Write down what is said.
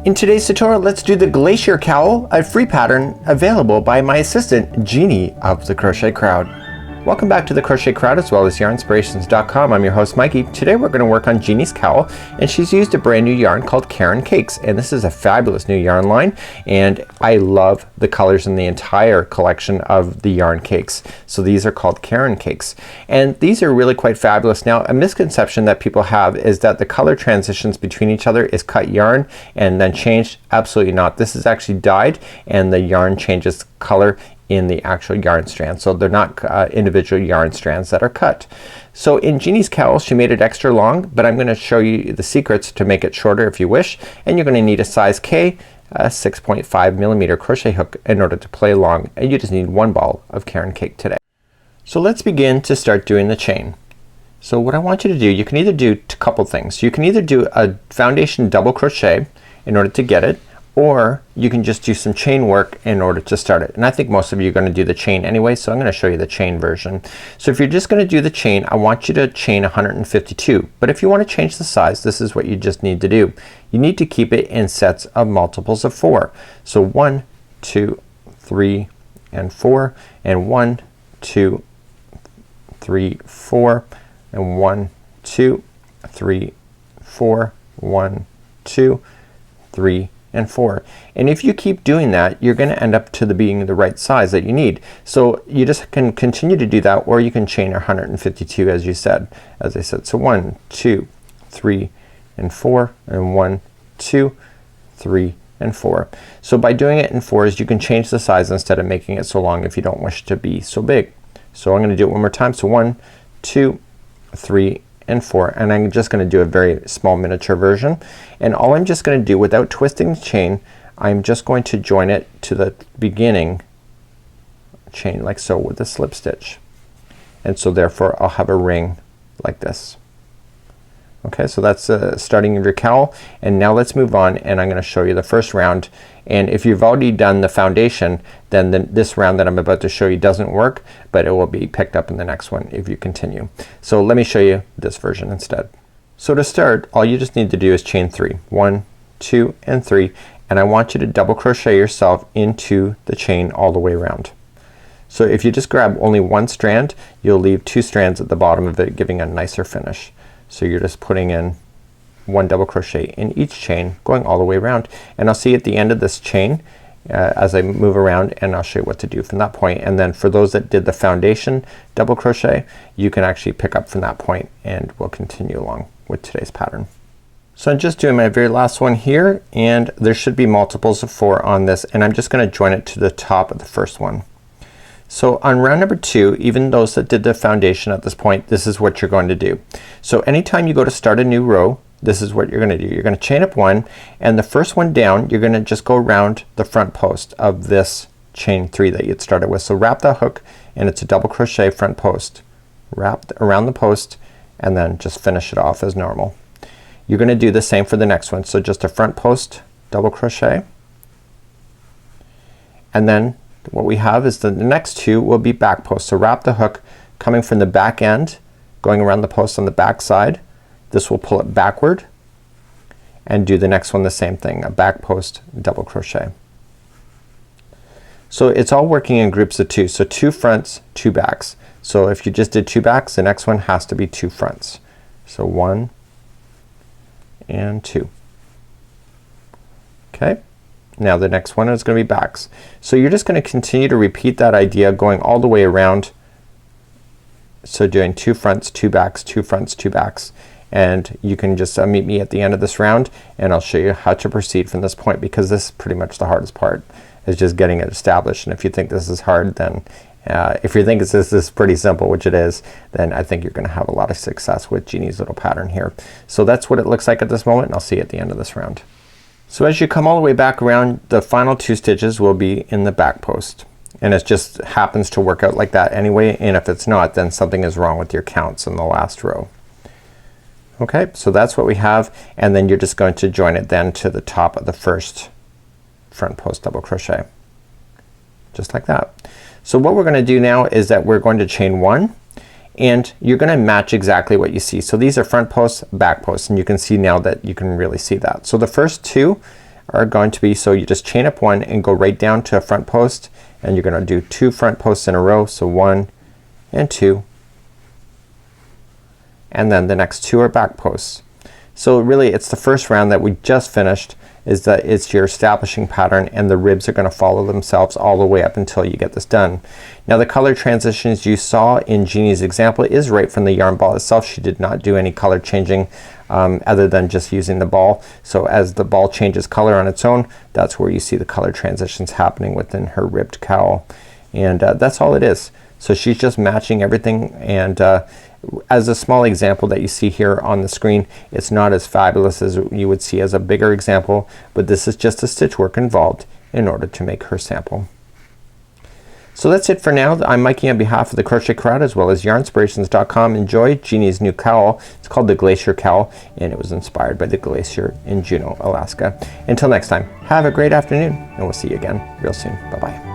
In today's tutorial, let's do the Glacier cowl, a free pattern available by my assistant, Jeannie of the Crochet Crowd. Welcome back to the Crochet Crowd as well as yarnspirations.com. I'm your host Mikey. Today we're going to work on Jeannie's cowl, and she's used a brand new yarn called Caron Cakes, and this is a fabulous new yarn line, and I love the colors in the entire collection of the yarn cakes. So these are called Caron Cakes, and these are really quite fabulous. Now, a misconception that people have is that the color transitions between each other is cut yarn and then changed. Absolutely not. This is actually dyed, and the yarn changes color in the actual yarn strand. So they're not individual yarn strands that are cut. So in Jeannie's cowl, she made it extra long, but I'm going to show you the secrets to make it shorter if you wish. And you're going to need a size K, a 6.5 millimeter crochet hook in order to play along, and you just need one ball of Caron Cake today. So let's begin to start doing the chain. So what I want you to do, you can either do a couple things. You can either do a foundation double crochet in order to get it, or you can just do some chain work in order to start it. And I think most of you are going to do the chain anyway, so I'm going to show you the chain version. So if you're just going to do the chain, I want you to chain 152. But if you want to change the size, this is what you just need to do. You need to keep it in sets of multiples of 4. So 1, 2, 3, and 4, and 1, 2, 3, 4, and 1, 2, 3, 4, 1, 2, 3, and 4. And if you keep doing that, you're going to end up to being the right size that you need. So you just can continue to do that, or you can chain 152 as I said. So 1, 2, 3, and 4, and 1, 2, 3, and 4. So by doing it in 4s, you can change the size instead of making it so long if you don't wish to be so big. So I'm going to do it one more time. So 1, 2, 3, and 4, and I'm just going to do a very small miniature version, and all I'm just going to do without twisting the chain, I'm just going to join it to the beginning chain like so with a slip stitch, and so therefore I'll have a ring like this. Okay, so that's starting of your cowl, and now let's move on, and I'm going to show you the first round. And if you've already done the foundation, then this round that I'm about to show you doesn't work, but it will be picked up in the next one if you continue. So let me show you this version instead. So to start, all you just need to do is chain 3. 1, 2, and 3, and I want you to double crochet yourself into the chain all the way around. So if you just grab only one strand, you'll leave 2 strands at the bottom of it, giving a nicer finish. So you're just putting in one double crochet in each chain going all the way around, and I'll see at the end of this chain as I move around, and I'll show you what to do from that point. And then for those that did the foundation double crochet, you can actually pick up from that point, and we'll continue along with today's pattern. So I'm just doing my very last one here, and there should be multiples of 4 on this, and I'm just going to join it to the top of the first one. So on round number 2, even those that did the foundation at this point, this is what you're going to do. So anytime you go to start a new row, this is what you're going to do. You're going to chain up 1, and the first one down, you're going to just go around the front post of this chain 3 that you'd started with. So wrap the hook, and it's a double crochet front post. Wrap around the post, and then just finish it off as normal. You're going to do the same for the next one. So just a front post double crochet, and then what we have is the next 2 will be back posts. So wrap the hook coming from the back end, going around the post on the back side. This will pull it backward, and do the next one the same thing, a back post double crochet. So it's all working in groups of 2. So 2 fronts, 2 backs. So if you just did 2 backs, the next one has to be 2 fronts. So 1 and 2. Okay. Now the next one is going to be backs. So you're just going to continue to repeat that idea going all the way around. So doing 2 fronts, 2 backs, 2 fronts, 2 backs, and you can just meet me at the end of this round, and I'll show you how to proceed from this point, because this is pretty much the hardest part, is just getting it established. And if you think this is hard, then if you think this is pretty simple, which it is, then I think you're going to have a lot of success with Jeannie's little pattern here. So that's what it looks like at this moment, and I'll see you at the end of this round. So as you come all the way back around, the final 2 stitches will be in the back post, and it just happens to work out like that anyway, and if it's not, then something is wrong with your counts in the last row. Okay, so that's what we have, and then you're just going to join it then to the top of the first front post double crochet, just like that. So what we're going to do now is that we're going to chain 1, and you're gonna match exactly what you see. So these are front posts, back posts, and you can see now that you can really see that. So the first 2 are going to be, so you just chain up one and go right down to a front post, and you're gonna do 2 front posts in a row. So 1 and 2, and then the next 2 are back posts. So really it's the first round that we just finished, is that it's your establishing pattern, and the ribs are gonna follow themselves all the way up until you get this done. Now the color transitions you saw in Jeannie's example is right from the yarn ball itself. She did not do any color changing other than just using the ball. So as the ball changes color on its own, that's where you see the color transitions happening within her ribbed cowl, and that's all it is. So she's just matching everything, and as a small example that you see here on the screen, it's not as fabulous as you would see as a bigger example, but this is just the stitch work involved in order to make her sample. So that's it for now. I'm Mikey on behalf of the Crochet Crowd as well as yarnspirations.com. Enjoy Jeannie's new cowl. It's called the Glacier cowl, and it was inspired by the glacier in Juneau, Alaska. Until next time, have a great afternoon, and we'll see you again real soon. Bye bye.